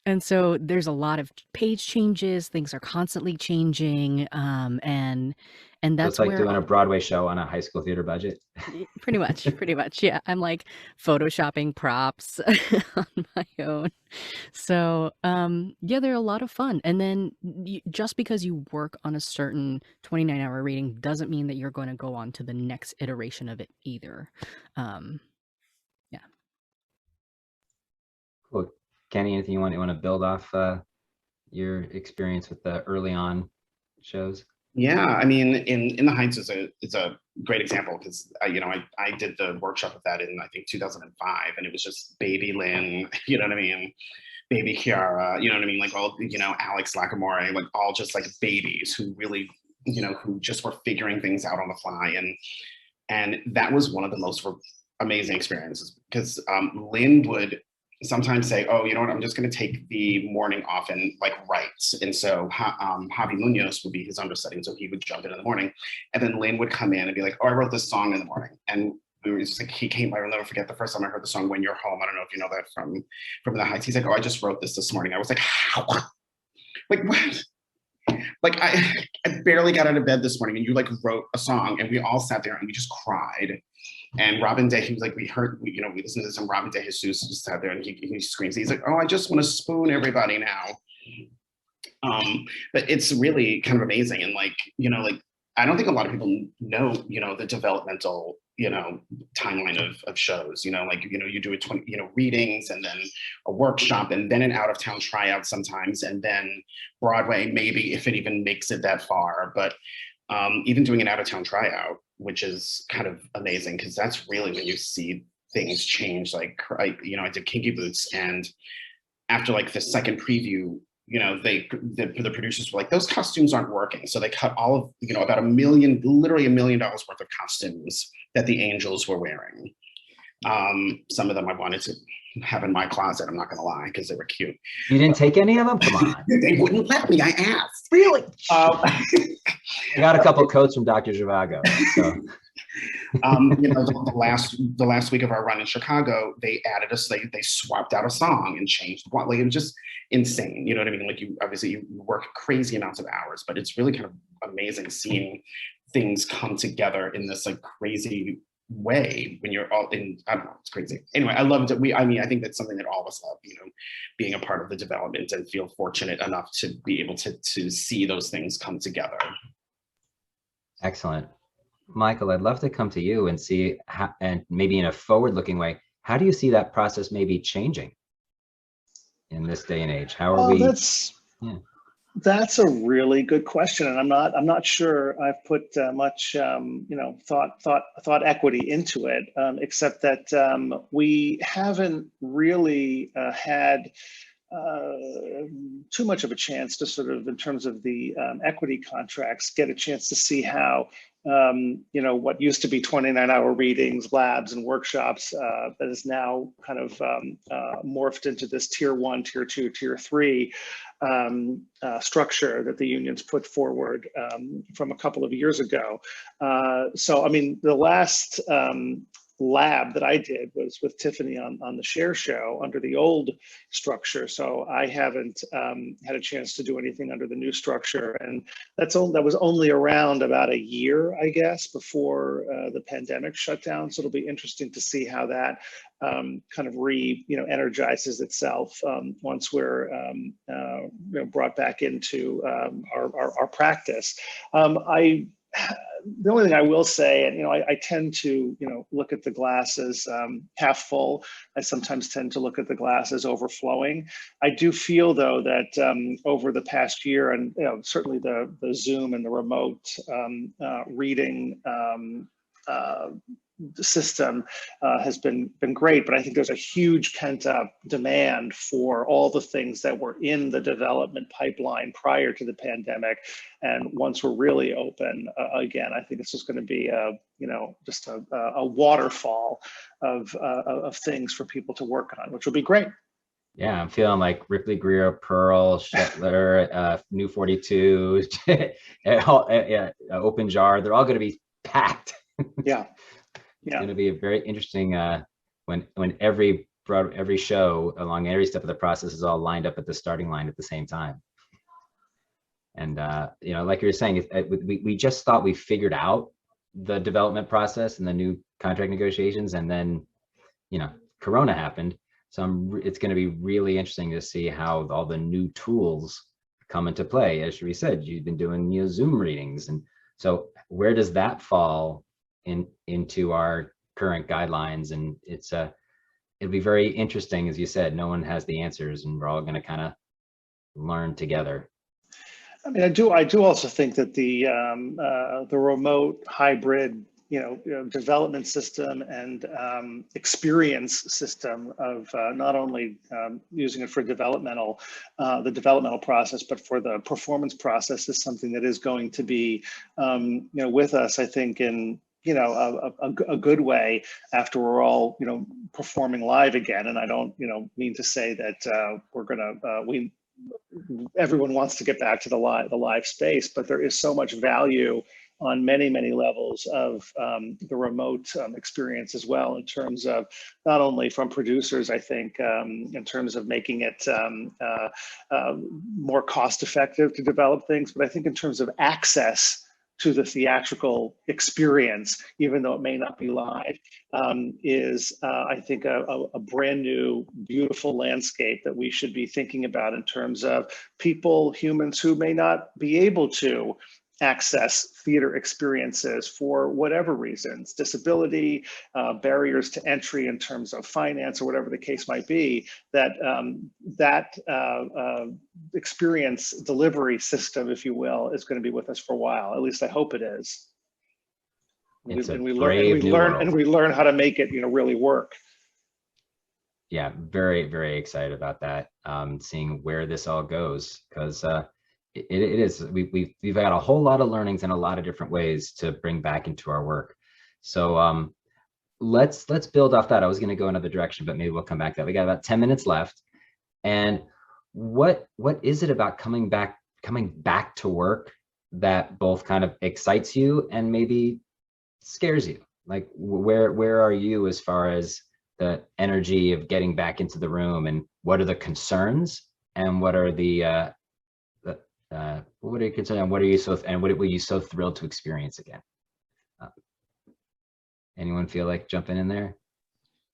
And so there's a lot of page changes, things are constantly changing, and So it's that's like where doing a Broadway show on a high school theater budget. pretty much, yeah. I'm like photoshopping props on my own. So, yeah, they're a lot of fun. And then just because you work on a certain 29-hour reading doesn't mean that you're going to go on to the next iteration of it either. Yeah. Cool. Kenny, anything you want to build off your experience with the early on shows? Yeah, I mean, in the Heights is a great example because I did the workshop of that in I think 2005, and it was just baby Lynn, you know what I mean, baby Kiara, you know what I mean, like all Alex Lacamore, like all just like babies who really who just were figuring things out on the fly, and that was one of the most amazing experiences because Lynn would sometimes say, oh, you know what, I'm just going to take the morning off and like write. And so Javi Munoz would be his understudy. And so he would jump in the morning. And then Lynn would come in and be like, oh, I wrote this song in the morning. And we were just like, he came, I will never forget the first time I heard the song When You're Home. I don't know if you know that from the Heights. He's like, oh, I just wrote this morning. I was like, how? Like, what? Like I barely got out of bed this morning and you like wrote a song and we all sat there and we just cried. And Robin Day, he was like, we listened to some Robin De Jesus just sat there and he screams. He's like, oh, I just want to spoon everybody now. But it's really kind of amazing. And like, I don't think a lot of people know, the developmental, timeline of shows, you do 20, readings and then a workshop and then an out of town tryout sometimes. And then Broadway, maybe if it even makes it that far, but even doing an out of town tryout, which is kind of amazing because that's really when you see things change. Like, I did Kinky Boots, and after like the second preview, the producers were like, those costumes aren't working. So they cut all of, about literally $1 million worth of costumes that the angels were wearing. Some of them I wanted to have in my closet, I'm not gonna lie, because they were cute. You didn't take any of them? Come on. They wouldn't let me, I asked. Really? I got a couple coats from Dr. Zhivago. So. The last week of our run in Chicago, they added they swapped out a song and changed one. Like, it was just insane. You know what I mean? Like, you work crazy amounts of hours, but it's really kind of amazing seeing things come together in this like crazy way when you're all in. I don't know, it's crazy. Anyway, I loved it. I think that's something that all of us love, being a part of the development and feel fortunate enough to be able to see those things come together. Excellent. Michael, I'd love to come to you and see how, and maybe in a forward-looking way, how do you see that process maybe changing in this day and age? How are we? That's a really good question, and I'm not sure I've put much thought equity into it, except that we haven't really had too much of a chance to sort of, in terms of the equity contracts, get a chance to see how what used to be 29-hour readings, labs, and workshops that is now kind of morphed into this tier 1, tier 2, tier 3 structure that the unions put forward from a couple of years ago. So, I mean, the last lab that I did was with Tiffany on the Share Show under the old structure. So I haven't had a chance to do anything under the new structure. And that was only around about a year, I guess, before the pandemic shut down. So it'll be interesting to see how that kind of energizes itself once we're brought back into our practice. The only thing I will say, and I tend to look at the glasses half full. I sometimes tend to look at the glasses overflowing. I do feel though that over the past year, and certainly the Zoom and the remote reading system has been great, but I think there's a huge pent up demand for all the things that were in the development pipeline prior to the pandemic. And once we're really open again, I think it's just going to be just a waterfall of things for people to work on, which will be great. Yeah, I'm feeling like Ripley Greer, Pearl, Shetler, New 42, Open Jar. They're all going to be packed. Yeah. It's going to be a very interesting when every every show along every step of the process is all lined up at the starting line at the same time. And you know, like you were saying, we just thought we figured out the development process and the new contract negotiations, and then, you know, Corona happened. So it's going to be really interesting to see how all the new tools come into play. As Sheree said, you've been doing, you know, Zoom readings, and so where does that fall into our current guidelines? And it'll be very interesting. As you said, no one has the answers, and we're all going to kind of learn together. I mean, I do also think that the remote hybrid, development system and experience system of not only using it for the developmental process, but for the performance process is something that is going to be, with us, I think, in a good way after we're all, performing live again. And I don't, mean to say that we're gonna, everyone wants to get back to the live space, but there is so much value on many, many levels of the remote experience as well, in terms of not only from producers, I think, in terms of making it more cost effective to develop things, but I think in terms of access to the theatrical experience, even though it may not be live, is I think a brand new, beautiful landscape that we should be thinking about in terms of people, humans who may not be able to access theater experiences for whatever reasons, disability, barriers to entry in terms of finance or whatever the case might be, that experience delivery system, if you will, is going to be with us for a while. At least I hope it is. And we learn how to make it, really work. Yeah, very, very excited about that. Seeing where this all goes, because it is, we've got a whole lot of learnings in a lot of different ways to bring back into our work. So let's build off that. I was going to go another direction, but maybe we'll come back to that. We got about 10 minutes left. And what is it about coming back to work that both kind of excites you and maybe scares you? Like, where are you as far as the energy of getting back into the room, and what are the concerns, and what are the what are you concerned, and what were you so thrilled to experience again? Anyone feel like jumping in there?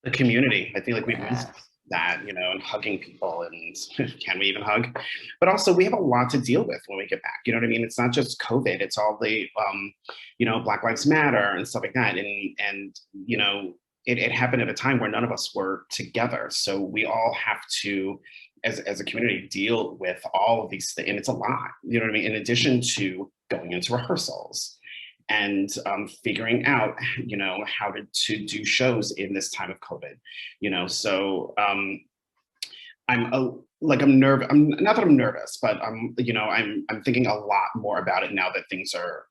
The community. I feel like we missed that, and hugging people, and can we even hug? But also, we have a lot to deal with when we get back. You know what I mean? It's not just COVID. It's all the, Black Lives Matter and stuff like that. And it happened at a time where none of us were together. So we all have to, as a community, deal with all of these things. And it's a lot, you know what I mean? In addition to going into rehearsals and figuring out, how to do shows in this time of COVID, so I'm nervous. I'm not that I'm nervous, but I'm thinking a lot more about it now that things are,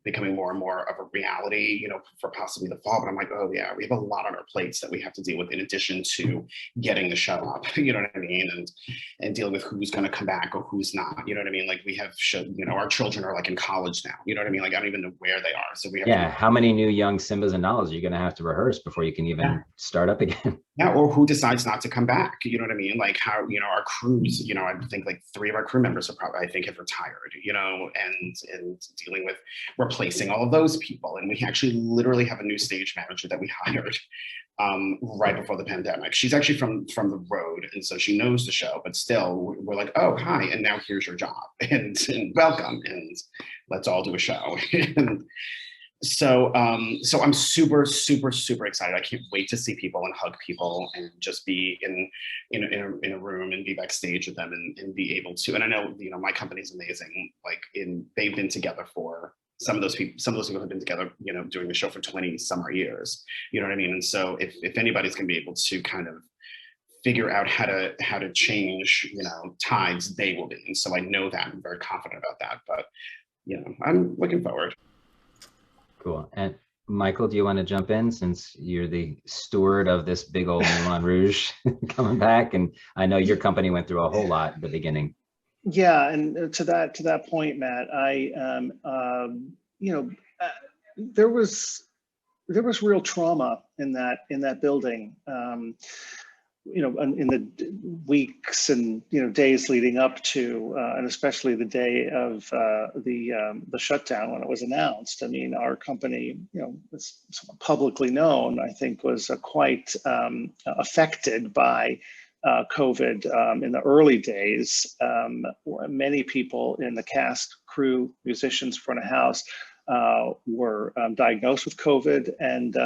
becoming more and more of a reality, for possibly the fall. But I'm like, oh yeah, we have a lot on our plates that we have to deal with in addition to getting the show up, you know what I mean? And dealing with who's going to come back or who's not, you know what I mean? Like we have, our children are like in college now, you know what I mean? Like I don't even know where they are. So we have how many new young Simbas and Nalas are you going to have to rehearse before you can even start up again? Yeah, or who decides not to come back, you know what I mean? Like how, our crews, I think like 3 of our crew members have retired, and dealing with replacing all of those people. And we actually literally have a new stage manager that we hired right before the pandemic. She's actually from the road, and so she knows the show, but still we're like, oh, hi, and now here's your job, and welcome, and let's all do a show. And so I'm super, super, super excited. I can't wait to see people and hug people and just be in a room and be backstage with them and be able to. And I know, my company's amazing. Like they've been together for some of those people have been together, doing the show for 20 summer years. You know what I mean? And so if anybody's gonna be able to kind of figure out how to change, tides, they will be. And so I know that, I'm very confident about that. But I'm looking forward. Cool. And Michael, do you want to jump in, since you're the steward of this big old Moulin Rouge coming back? And I know your company went through a whole lot at the beginning. Yeah, and to that point, Matt, there was real trauma in that building. in the weeks and days leading up to, and especially the day of the shutdown when it was announced. I mean, our company, was publicly known, I think, was quite affected by COVID in the early days. Many people in the cast, crew, musicians, front of house were diagnosed with COVID, and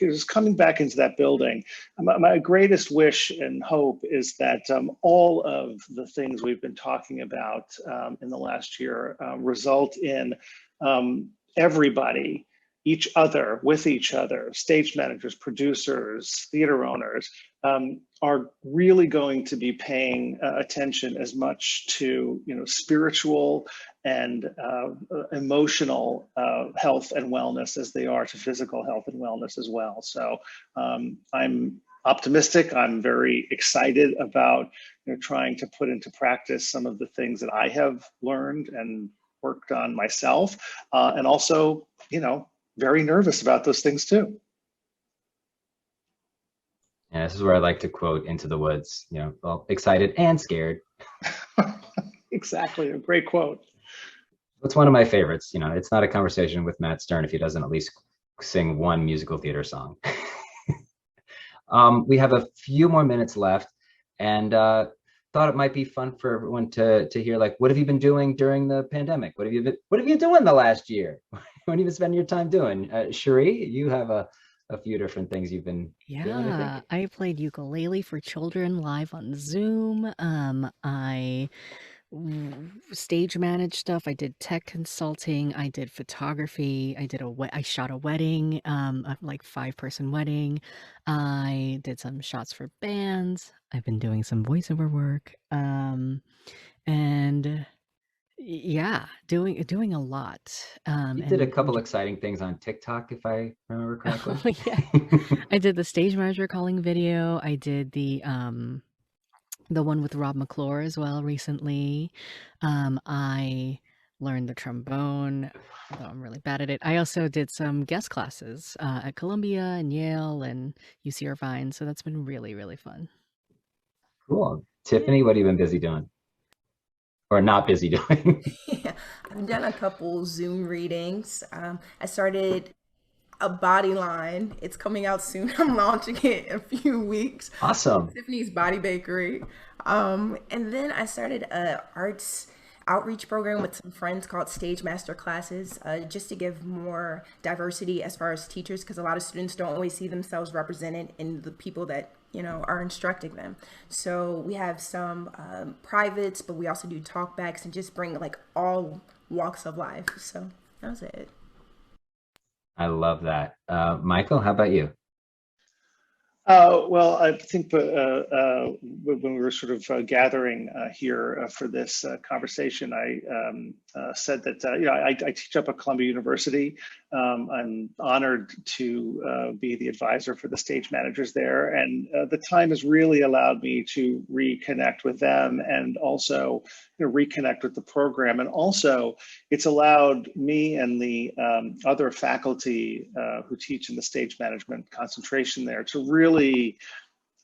it was coming back into that building. My greatest wish and hope is that all of the things we've been talking about in the last year result in everybody, each other, with each other, stage managers, producers, theater owners, are really going to be paying attention as much to spiritual and emotional health and wellness as they are to physical health and wellness as well. So I'm optimistic. I'm very excited about trying to put into practice some of the things that I have learned and worked on myself, and also very nervous about those things too. Yeah, this is where I like to quote Into the Woods, well, excited and scared. Exactly, a great quote. It's one of my favorites. It's not a conversation with Matt Stern if he doesn't at least sing one musical theater song. We have a few more minutes left, and thought it might be fun for everyone to hear, like, what have you been doing during the pandemic? What have you been doing the last year? What have you been spending your time doing? Cherie, you have a few different things you've been doing, I think. I played ukulele for children live on Zoom. I stage managed stuff. I did tech consulting. I did photography. I shot a wedding, a like 5-person wedding. I did some shots for bands. I've been doing some voiceover work. And yeah, doing a lot. You did a And couple exciting things on TikTok, if I remember correctly. oh, yeah. I did the stage manager calling video. I did the one with Rob McClure as well recently. I learned the trombone, although I'm really bad at it. I also did some guest classes at Columbia and Yale and UC Irvine, so that's been really, really fun. Cool. Tiffany, what have you been busy doing? Or not busy doing? Yeah, I've done a couple Zoom readings. I started a body line. It's coming out soon. I'm launching it in a few weeks. Awesome. Tiffany's Body Bakery. And then I started a arts outreach program with some friends called Stage Master Classes, just to give more diversity as far as teachers, because a lot of students don't always see themselves represented in the people that are instructing them. So we have some privates, but we also do talkbacks and just bring like all walks of life. So that was it. I love that. Michael, how about you? Well, I think when we were sort of gathering here for this conversation, I said that I teach up at Columbia University. I'm honored to be the advisor for the stage managers there, and the time has really allowed me to reconnect with them and also reconnect with the program. And also, it's allowed me and the other faculty who teach in the stage management concentration there to really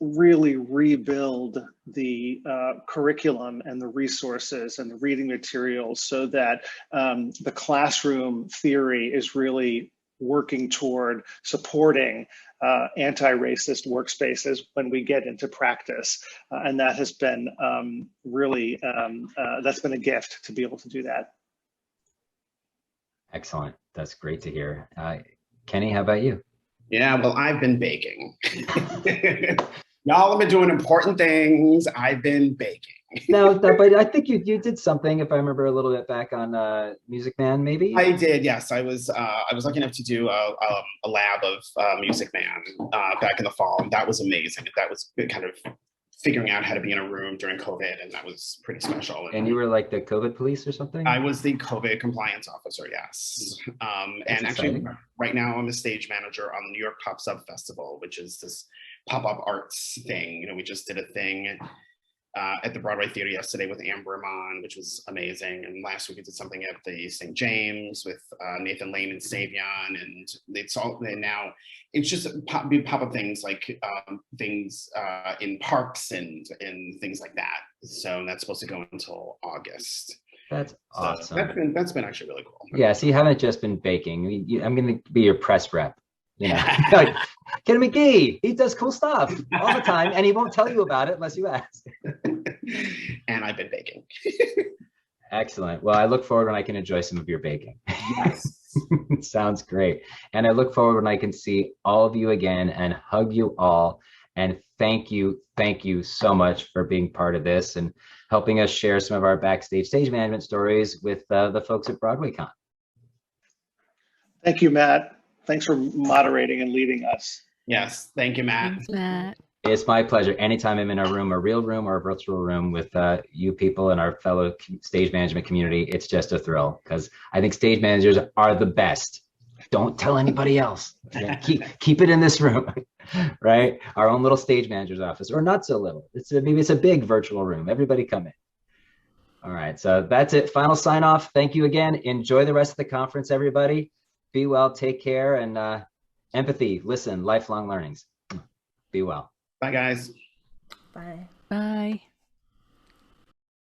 rebuild the curriculum and the resources and the reading materials so that the classroom theory is really working toward supporting anti-racist workspaces when we get into practice. And that has been really, that's been a gift to be able to do that. Excellent. That's great to hear. Kenny, how about you? Yeah, well, I've been baking. Y'all have been doing important things. I've been baking. No, but I think you did something, if I remember a little bit back on Music Man, maybe? I did, yes. I was lucky enough to do a lab of Music Man back in the fall, and that was amazing. That was kind of figuring out how to be in a room during COVID, and that was pretty special. And you were like the COVID police or something? I was the COVID compliance officer, yes. And actually, right now I'm a stage manager on the New York Pop Sub Festival, which is this pop-up arts thing. We just did a thing at the Broadway Theater yesterday with Amber Iman, which was amazing. And last week we did something at the St. James with Nathan Lane and Savion. And it's all, and now it's just pop-up things like things in parks and things like that. So that's supposed to go until August. That's awesome. So that's been actually really cool. Yeah, so you haven't just been baking. I'm going to be your press rep. You know, like, Kenneth McGee, he does cool stuff all the time, and he won't tell you about it unless you ask. And I've been baking. Excellent. Well, I look forward when I can enjoy some of your baking. Yes. Sounds great. And I look forward when I can see all of you again and hug you all. And thank you so much for being part of this and helping us share some of our backstage stage management stories with the folks at BroadwayCon. Thank you, Matt. Thanks for moderating and leading us. Yes. Thank you, Matt. Thanks, Matt. It's my pleasure. Anytime I'm in a room, a real room or a virtual room with you people and our fellow stage management community, it's just a thrill because I think stage managers are the best. Don't tell anybody else. Keep it in this room, right? Our own little stage manager's office, or not so little. Maybe it's a big virtual room. Everybody come in. All right, so that's it. Final sign off. Thank you again. Enjoy the rest of the conference, everybody. Be well, take care, and empathy, listen, lifelong learnings. Be well. Bye, guys. Bye. Bye.